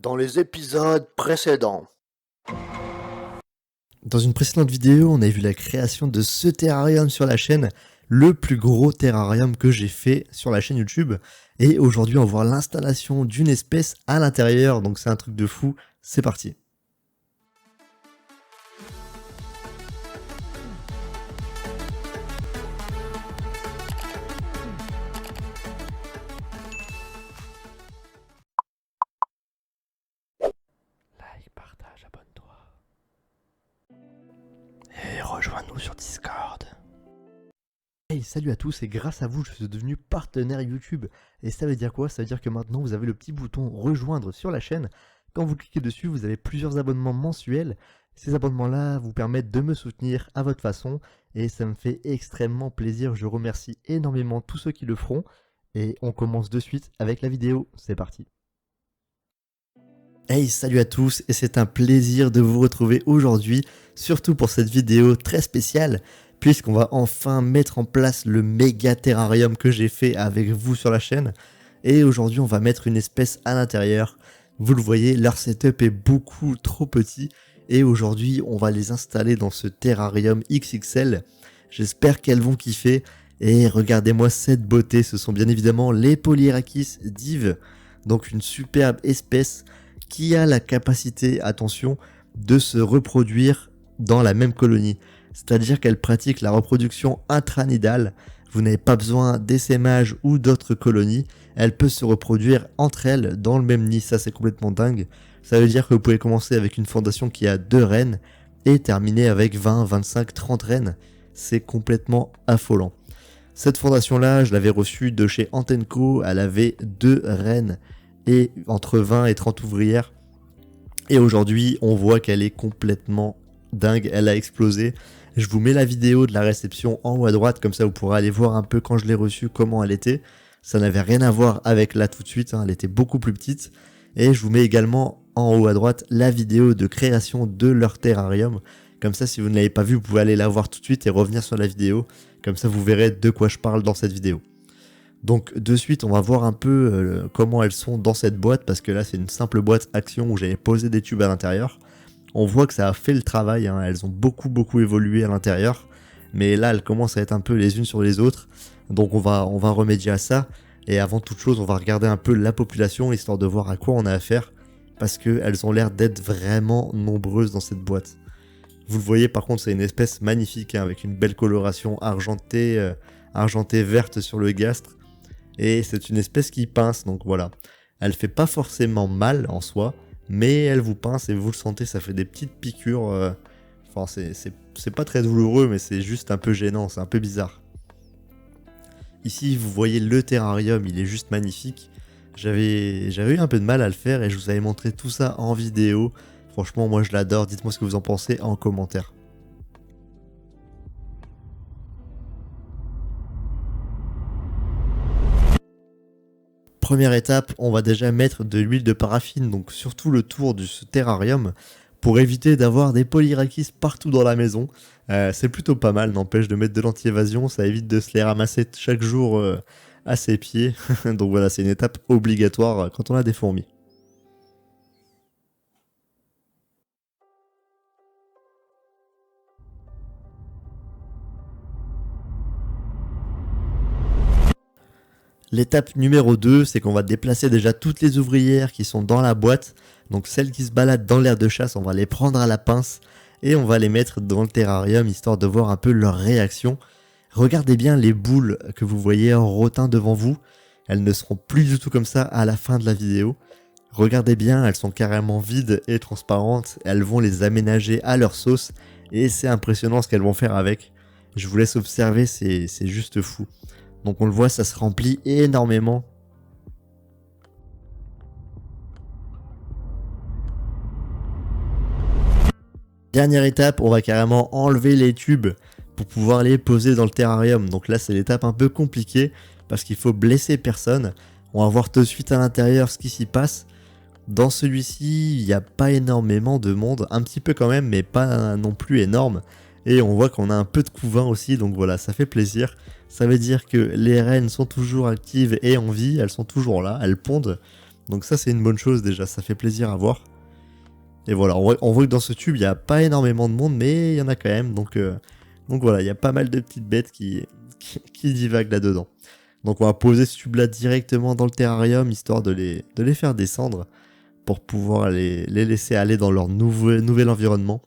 Dans les épisodes précédents. Dans une précédente vidéo, on a vu la création de ce terrarium sur la chaîne, le plus gros terrarium que j'ai fait sur la chaîne YouTube. Et aujourd'hui, on va voir l'installation d'une espèce à l'intérieur, donc c'est un truc de fou, c'est parti. Like, partage, abonne-toi. Et rejoins-nous sur Discord. Hey, salut à tous, et grâce à vous, je suis devenu partenaire YouTube. Et ça veut dire quoi? Ça veut dire que maintenant, vous avez le petit bouton rejoindre sur la chaîne. Quand vous cliquez dessus, vous avez plusieurs abonnements mensuels. Ces abonnements-là vous permettent de me soutenir à votre façon. Et ça me fait extrêmement plaisir. Je remercie énormément tous ceux qui le feront. Et on commence de suite avec la vidéo. C'est parti. Hey, salut à tous, et c'est un plaisir de vous retrouver aujourd'hui, surtout pour cette vidéo très spéciale, puisqu'on va enfin mettre en place le méga terrarium que j'ai fait avec vous sur la chaîne. Et aujourd'hui, on va mettre une espèce à l'intérieur. Vous le voyez, leur setup est beaucoup trop petit, et aujourd'hui, on va les installer dans ce terrarium XXL. J'espère qu'elles vont kiffer, et regardez-moi cette beauté, ce sont bien évidemment les Polyrhachis div, donc une superbe espèce qui a la capacité, attention, de se reproduire dans la même colonie. C'est-à-dire qu'elle pratique la reproduction intranidale. Vous n'avez pas besoin d'essaimage ou d'autres colonies. Elle peut se reproduire entre elles dans le même nid. Ça, c'est complètement dingue. Ça veut dire que vous pouvez commencer avec une fondation qui a 2 reines et terminer avec 20, 25, 30 reines. C'est complètement affolant. Cette fondation-là, je l'avais reçue de chez Antenco. Elle avait 2 reines et entre 20 et 30 ouvrières. Et aujourd'hui, on voit qu'elle est complètement dingue, elle a explosé. Je vous mets la vidéo de la réception en haut à droite, comme ça vous pourrez aller voir un peu quand je l'ai reçue, comment elle était. Ça n'avait rien à voir avec là tout de suite, elle était beaucoup plus petite. Et je vous mets également en haut à droite la vidéo de création de leur terrarium. Comme ça, si vous ne l'avez pas vu, vous pouvez aller la voir tout de suite et revenir sur la vidéo. Comme ça, vous verrez de quoi je parle dans cette vidéo. Donc de suite, on va voir un peu comment elles sont dans cette boîte, parce que là c'est une simple boîte action où j'avais posé des tubes à l'intérieur. On voit que ça a fait le travail, hein. Elles ont beaucoup évolué à l'intérieur, mais là elles commencent à être un peu les unes sur les autres, donc on va remédier à ça. Et avant toute chose, on va regarder un peu la population, histoire de voir à quoi on a affaire, parce qu'elles ont l'air d'être vraiment nombreuses dans cette boîte. Vous le voyez, par contre, c'est une espèce magnifique, hein, avec une belle coloration argentée verte sur le gastre. Et c'est une espèce qui pince, donc voilà. Elle fait pas forcément mal en soi, mais elle vous pince et vous le sentez, ça fait des petites piqûres. Enfin, c'est pas très douloureux, mais c'est juste un peu gênant, c'est un peu bizarre. Ici, vous voyez le terrarium, il est juste magnifique. J'avais eu un peu de mal à le faire et je vous avais montré tout ça en vidéo. Franchement, moi je l'adore, dites-moi ce que vous en pensez en commentaire. Première étape, on va déjà mettre de l'huile de paraffine, donc sur tout le tour du terrarium, pour éviter d'avoir des Polyrhachis partout dans la maison. C'est plutôt pas mal, n'empêche de mettre de l'anti-évasion, ça évite de se les ramasser chaque jour à ses pieds. Donc voilà, c'est une étape obligatoire quand on a des fourmis. L'étape numéro 2, c'est qu'on va déplacer déjà toutes les ouvrières qui sont dans la boîte. Donc celles qui se baladent dans l'air de chasse, on va les prendre à la pince et on va les mettre dans le terrarium, histoire de voir un peu leur réaction. Regardez bien les boules que vous voyez en rotin devant vous. Elles ne seront plus du tout comme ça à la fin de la vidéo. Regardez bien, elles sont carrément vides et transparentes. Elles vont les aménager à leur sauce et c'est impressionnant ce qu'elles vont faire avec. Je vous laisse observer, c'est juste fou. Donc on le voit, ça se remplit énormément. Dernière étape, on va carrément enlever les tubes pour pouvoir les poser dans le terrarium. Donc là c'est l'étape un peu compliquée parce qu'il faut blesser personne. On va voir tout de suite à l'intérieur ce qui s'y passe. Dans celui-ci, il n'y a pas énormément de monde, un petit peu quand même, mais pas non plus énorme. Et on voit qu'on a un peu de couvain aussi, donc voilà, ça fait plaisir. Ça veut dire que les reines sont toujours actives et en vie, elles sont toujours là, elles pondent. Donc ça c'est une bonne chose déjà, ça fait plaisir à voir. Et voilà, on voit que dans ce tube il n'y a pas énormément de monde, mais il y en a quand même. Donc voilà, il y a pas mal de petites bêtes qui divaguent là-dedans. Donc on va poser ce tube là directement dans le terrarium, histoire de les faire descendre, pour pouvoir les laisser aller dans leur nouvel environnement.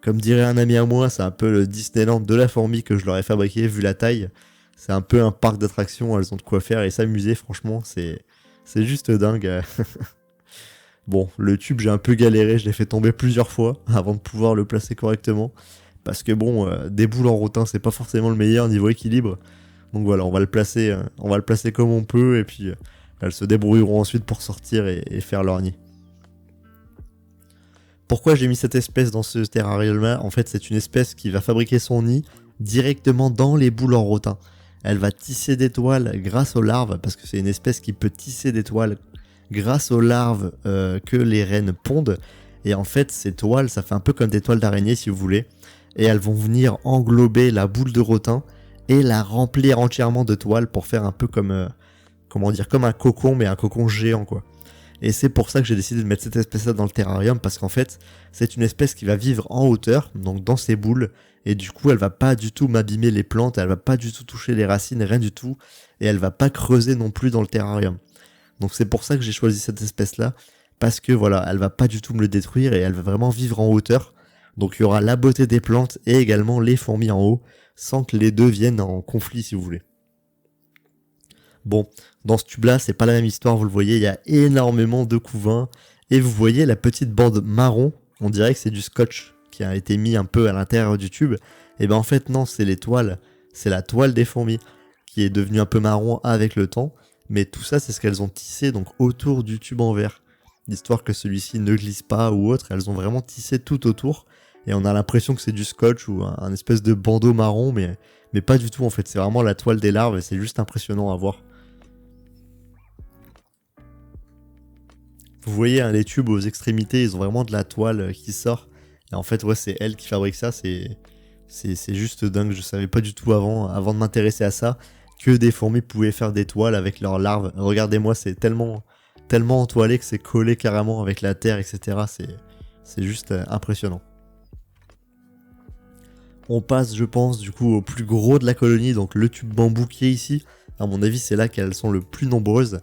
Comme dirait un ami à moi, c'est un peu le Disneyland de la fourmi que je leur ai fabriqué vu la taille. C'est un peu un parc d'attractions, elles ont de quoi faire et s'amuser, franchement, c'est juste dingue. Bon, le tube j'ai un peu galéré, je l'ai fait tomber plusieurs fois avant de pouvoir le placer correctement. Parce que bon, des boules en rotin c'est pas forcément le meilleur niveau équilibre. Donc voilà, on va le placer comme on peut et puis elles se débrouilleront ensuite pour sortir et faire leur nid. Pourquoi j'ai mis cette espèce dans ce terrarium-là? En fait, c'est une espèce qui va fabriquer son nid directement dans les boules en rotin. Elle va tisser des toiles grâce aux larves, parce que c'est une espèce qui peut tisser des toiles grâce aux larves que les reines pondent. Et en fait, ces toiles, ça fait un peu comme des toiles d'araignée si vous voulez. Et elles vont venir englober la boule de rotin et la remplir entièrement de toiles pour faire un peu comme, comme un cocon, mais un cocon géant quoi. Et c'est pour ça que j'ai décidé de mettre cette espèce-là dans le terrarium, parce qu'en fait, c'est une espèce qui va vivre en hauteur, donc dans ses boules, et du coup, elle va pas du tout m'abîmer les plantes, elle va pas du tout toucher les racines, rien du tout, et elle va pas creuser non plus dans le terrarium. Donc c'est pour ça que j'ai choisi cette espèce-là, parce que voilà, elle va pas du tout me le détruire, et elle va vraiment vivre en hauteur. Donc il y aura la beauté des plantes, et également les fourmis en haut, sans que les deux viennent en conflit si vous voulez. Bon, dans ce tube là c'est pas la même histoire, vous le voyez, il y a énormément de couvains, et vous voyez la petite bande marron, on dirait que c'est du scotch qui a été mis un peu à l'intérieur du tube, et ben en fait non, c'est les toiles, c'est la toile des fourmis qui est devenue un peu marron avec le temps, mais tout ça c'est ce qu'elles ont tissé donc autour du tube en verre, histoire que celui-ci ne glisse pas ou autre, elles ont vraiment tissé tout autour, et on a l'impression que c'est du scotch ou un espèce de bandeau marron, mais pas du tout en fait, c'est vraiment la toile des larves et c'est juste impressionnant à voir. Vous voyez hein, les tubes aux extrémités, ils ont vraiment de la toile qui sort. Et en fait, ouais, c'est elle qui fabrique ça. C'est juste dingue. Je savais pas du tout avant de m'intéresser à ça, que des fourmis pouvaient faire des toiles avec leurs larves. Regardez-moi, c'est tellement entoilé que c'est collé carrément avec la terre, etc. C'est juste impressionnant. On passe, je pense, du coup, au plus gros de la colonie, donc le tube bambou qui est ici. À mon avis, c'est là qu'elles sont le plus nombreuses.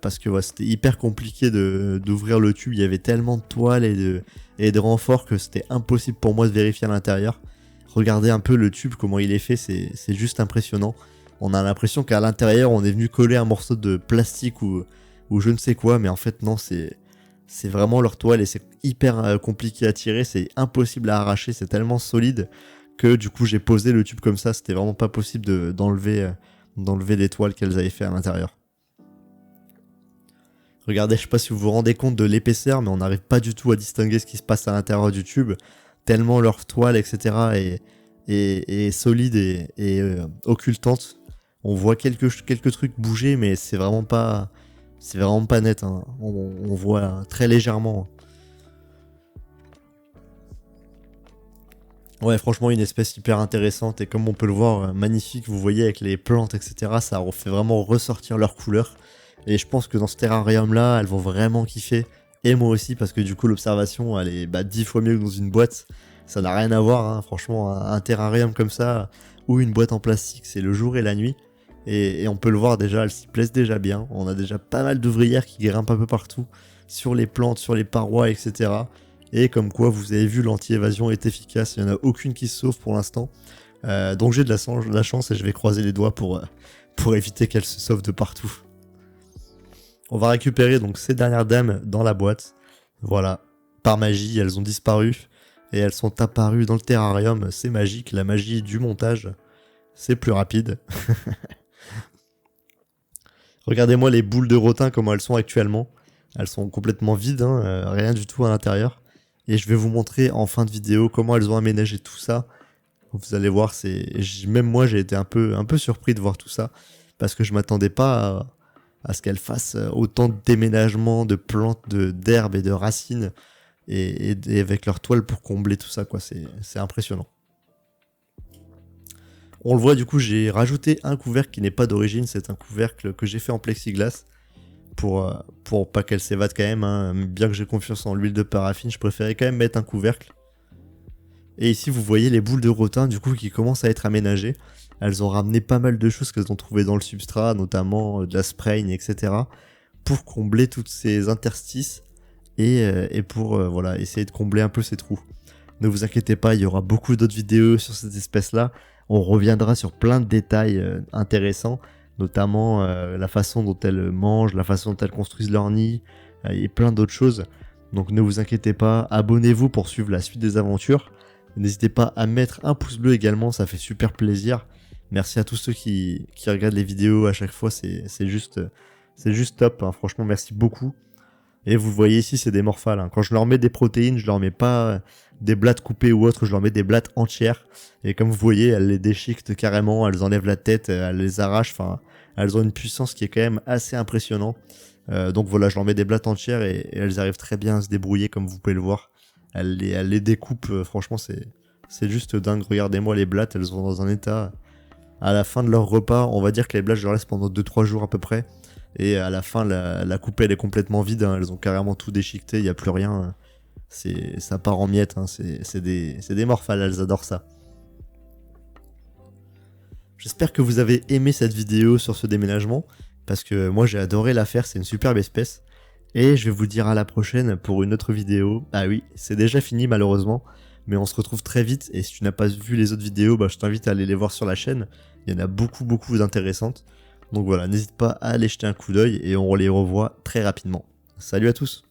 Parce que ouais, c'était hyper compliqué d'ouvrir le tube, il y avait tellement de toiles et de renforts que c'était impossible pour moi de vérifier à l'intérieur. Regardez un peu le tube, comment il est fait, c'est juste impressionnant. On a l'impression qu'à l'intérieur on est venu coller un morceau de plastique ou je ne sais quoi, mais en fait non, c'est vraiment leur toile et c'est hyper compliqué à tirer, c'est impossible à arracher, c'est tellement solide que du coup j'ai posé le tube comme ça, c'était vraiment pas possible d'enlever les toiles qu'elles avaient fait à l'intérieur. Regardez, je sais pas si vous vous rendez compte de l'épaisseur, mais on n'arrive pas du tout à distinguer ce qui se passe à l'intérieur du tube, tellement leur toile, etc. est solide et occultante. On voit quelques trucs bouger, mais c'est vraiment pas net. Hein. On voit très légèrement. Ouais, franchement, une espèce hyper intéressante et comme on peut le voir, magnifique. Vous voyez avec les plantes, etc. Ça fait vraiment ressortir leur couleur. Et je pense que dans ce terrarium là, elles vont vraiment kiffer. Et moi aussi, parce que du coup, l'observation, elle est 10 fois mieux que dans une boîte. Ça n'a rien à voir, hein. Franchement, un terrarium comme ça, ou une boîte en plastique, c'est le jour et la nuit. Et on peut le voir déjà, elles s'y plaisent déjà bien. On a déjà pas mal d'ouvrières qui grimpent un peu partout, sur les plantes, sur les parois, etc. Et comme quoi, vous avez vu, l'anti-évasion est efficace. Il n'y en a aucune qui se sauve pour l'instant. Donc j'ai de la chance et je vais croiser les doigts pour éviter qu'elles se sauvent de partout. On va récupérer donc ces dernières dames dans la boîte. Voilà, par magie, elles ont disparu et elles sont apparues dans le terrarium. C'est magique, la magie du montage, c'est plus rapide. Regardez-moi les boules de rotin comment elles sont actuellement. Elles sont complètement vides, hein, rien du tout à l'intérieur. Et je vais vous montrer en fin de vidéo comment elles ont aménagé tout ça. Vous allez voir, même moi j'ai été un peu surpris de voir tout ça parce que je m'attendais pas à ce qu'elles fassent autant de déménagements, de plantes, d'herbes et de racines, et avec leur toile pour combler tout ça, quoi. C'est impressionnant. On le voit, du coup, j'ai rajouté un couvercle qui n'est pas d'origine, c'est un couvercle que j'ai fait en plexiglas, pour pas qu'elle s'évade quand même, hein. Bien que j'ai confiance en l'huile de paraffine, je préférais quand même mettre un couvercle. Et ici vous voyez les boules de rotin du coup qui commencent à être aménagées. Elles ont ramené pas mal de choses qu'elles ont trouvées dans le substrat, notamment de la sprain, etc. pour combler toutes ces interstices et pour voilà, essayer de combler un peu ces trous. Ne vous inquiétez pas, il y aura beaucoup d'autres vidéos sur cette espèce-là. On reviendra sur plein de détails intéressants, notamment la façon dont elles mangent, la façon dont elles construisent leur nid, et plein d'autres choses. Donc ne vous inquiétez pas, abonnez-vous pour suivre la suite des aventures. N'hésitez pas à mettre un pouce bleu également, ça fait super plaisir. Merci à tous ceux qui regardent les vidéos à chaque fois, c'est juste top, hein. Franchement merci beaucoup. Et vous voyez ici c'est des morphales, hein. Quand je leur mets des protéines, je leur mets pas des blattes coupées ou autre, je leur mets des blattes entières. Et comme vous voyez, elles les déchiquetent carrément, elles enlèvent la tête, elles les arrachent, enfin elles ont une puissance qui est quand même assez impressionnante. Donc voilà, je leur mets des blattes entières et elles arrivent très bien à se débrouiller comme vous pouvez le voir. Elles les découpent, franchement c'est juste dingue. Regardez-moi les blattes, elles sont dans un état... À la fin de leur repas, on va dire que les blattes je leur laisse pendant 2-3 jours à peu près. Et à la fin, la coupée elle est complètement vide, hein. Elles ont carrément tout déchiqueté, il n'y a plus rien. Ça part en miettes, hein. C'est des morphales, elles adorent ça. J'espère que vous avez aimé cette vidéo sur ce déménagement, parce que moi j'ai adoré la faire, c'est une superbe espèce. Et je vais vous dire à la prochaine pour une autre vidéo. Ah oui, c'est déjà fini malheureusement, mais on se retrouve très vite. Et si tu n'as pas vu les autres vidéos, bah, je t'invite à aller les voir sur la chaîne. Il y en a beaucoup d'intéressantes. Donc voilà, n'hésite pas à aller jeter un coup d'œil et on les revoit très rapidement. Salut à tous!